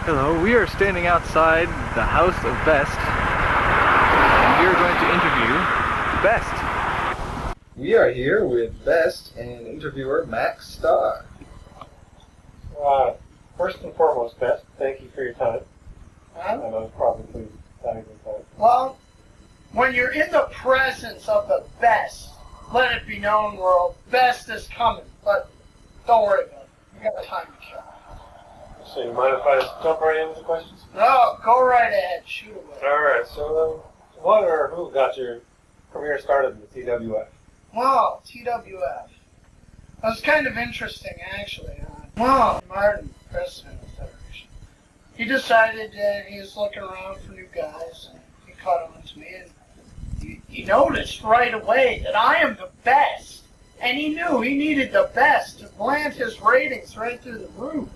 Hello, we are standing outside the house of Best, and we are going to interview Best. We are here with Best and interviewer Max Starr. First and foremost, Best, thank you for your time. I know it's probably not even time. Well, when you're in the presence of the best, let it be known, world, best is coming. But don't worry about it. You got time to kill. So you mind if I just jump right into the questions? No, go right ahead. Shoot away. Alright, so what or who got your career started in the TWF? Wow, TWF. That was kind of interesting, actually. Martin, president of the Federation, he decided that he was looking around for new guys, and he caught on to me, and he noticed right away that I am the best, and he knew he needed the best to plant his ratings right through the roof.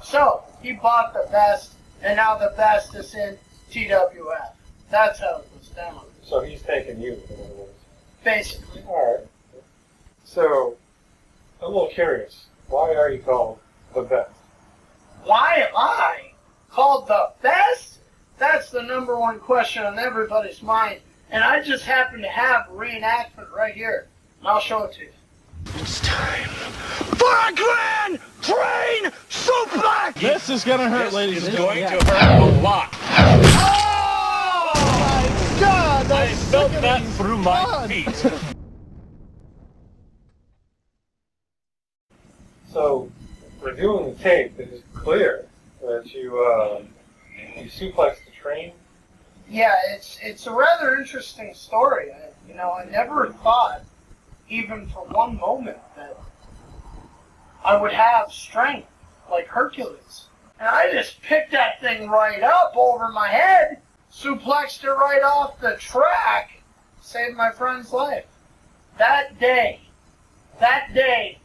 So he bought the best, and now the best is in TWF. That's how it was done. So he's taking you, in other words. Basically. Alright. So, I'm a little curious. Why are you called the best? Why am I called the best? That's the number one question on everybody's mind. And I just happen to have a reenactment right here. And I'll show it to you. It's time for a grand train suplex! This is gonna hurt, ladies and gentlemen. It's going to hurt a lot. Oh my God! I felt that through my feet. So, reviewing the tape, it is clear that you suplexed the train. Yeah, it's a rather interesting story. I never thought, even for one moment, that I would have strength like Hercules. And I just picked that thing right up over my head, suplexed it right off the track, saved my friend's life. That day,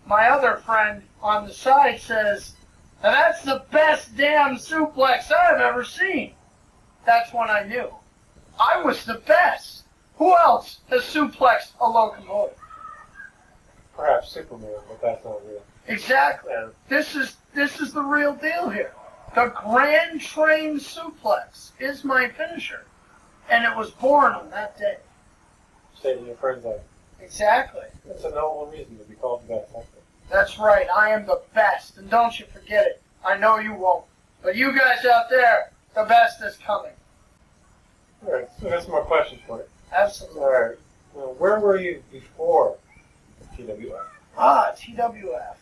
my other friend on the side says, "That's the best damn suplex I've ever seen." That's when I knew I was the best. Who else has suplexed a locomotive? Perhaps Superman, but that's not real. Exactly. Yeah. This is the real deal here. The Grand Train Suplex is my finisher, and it was born on that day. Saving your friend's life. Exactly. That's a noble reason to be called the best, I think. That's right. I am the best, and don't you forget it. I know you won't, but you guys out there, the best is coming. All right, so I got some more questions for you. Absolutely. All right. Well, where were you before TWF? TWF.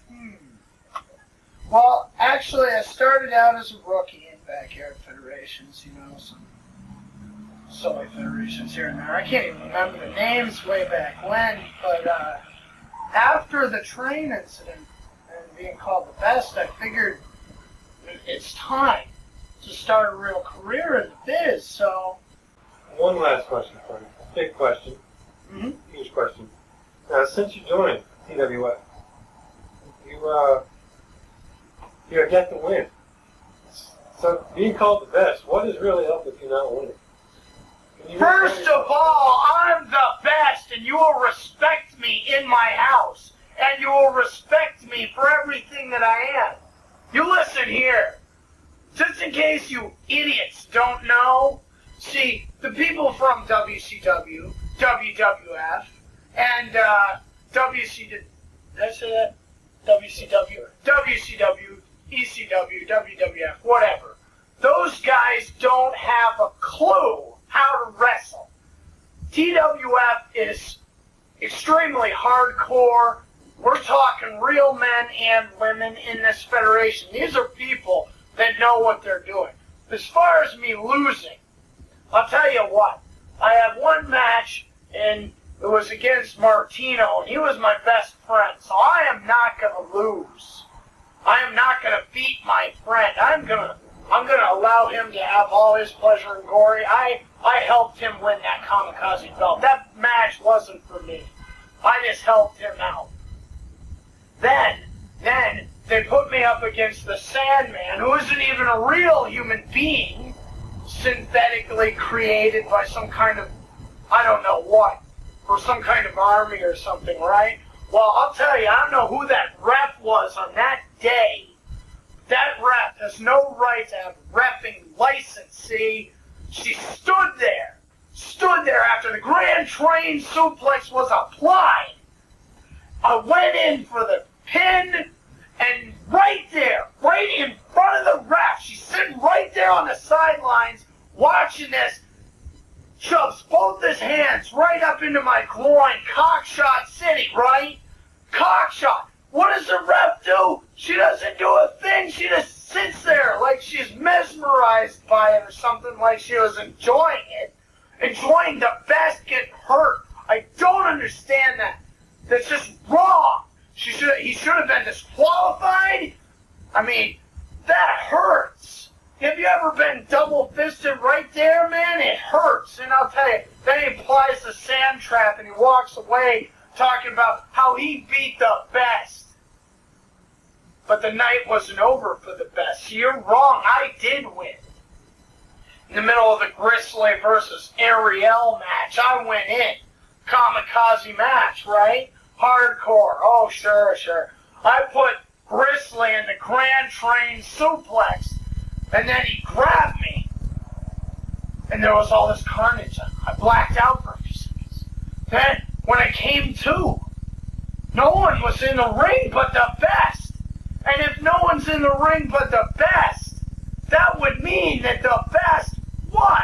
Well, actually, I started out as a rookie in backyard federations, some silly federations here and there. I can't even remember the names way back when, but after the train incident and being called the best, I figured it's time to start a real career in the biz, so... One last question for you. Big question. Huge question. Now, since you joined TWF, you have yet to win. So, being called the best, what has really helped with you not winning? First of all, I'm the best, and you will respect me in my house, and you will respect me for everything that I am. You listen here. Just in case you idiots don't know, see, the people from WCW, WWF, and WCW, did I say that? WCW, ECW, WWF, whatever. Those guys don't have a clue how to wrestle. TWF is extremely hardcore. We're talking real men and women in this federation. These are people that know what they're doing. As far as me losing, I'll tell you what. I had one match, and it was against Martino, and he was my best friend, so I am not going to lose. I am not going to beat my friend. I'm gonna allow him to have all his pleasure and glory. I helped him win that Kamikaze belt. That match wasn't for me. I just helped him out. Then they put me up against the Sandman, who isn't even a real human being, synthetically created by some kind of, I don't know what, or some kind of army or something, right? Well, I'll tell you, I don't know who that ref was on that day. That ref has no right to have a reffing license, see? She stood there after the Grand Train suplex was applied. I went in for the pin, and right there, right in front of the ref, she's sitting right there on the sidelines watching this, shoves both his hands right up into my groin, cockshot city, right? Cockshot. What does the ref do? She doesn't do a thing. She just sits there like she's mesmerized by it or something, like she was enjoying it. Enjoying the best get hurt. I don't understand that. That's just wrong. He should have been disqualified. I mean, that hurts. Have you ever been double-fisted right there, man? It hurts. And I'll tell you, then he applies the sand trap and he walks away talking about how he beat the best. But the night wasn't over for the best. You're wrong. I did win. In the middle of the Grizzly versus Ariel match, I went in. Kamikaze match, right? Hardcore. Oh, sure. I put Grizzly in the Grand Train suplex, and then he grabbed me. And there was all this carnage. I blacked out for a few seconds. Then, when I came to, no one was in the ring but the best. And if no one's in the ring but the best, that would mean that the best won.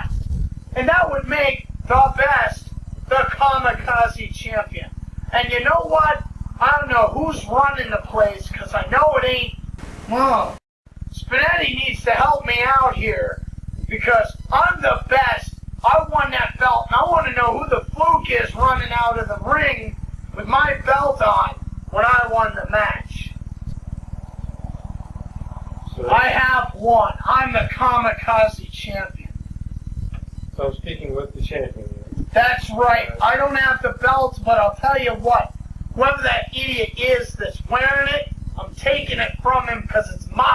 And that would make the best the Kamikaze champion. And you know what? I don't know who's running the place, because I know it ain't. Whoa. Spinetti needs to help me out here, because I'm the best. I won that belt, and I want to know who the fluke is running out of the ring with my belt on when I won the match. So I have won. I'm the Kamikaze champion. So I'm speaking with the champion. That's right. I don't have the belt, but I'll tell you what. Whoever that idiot is that's wearing it, I'm taking it from him because it's mine.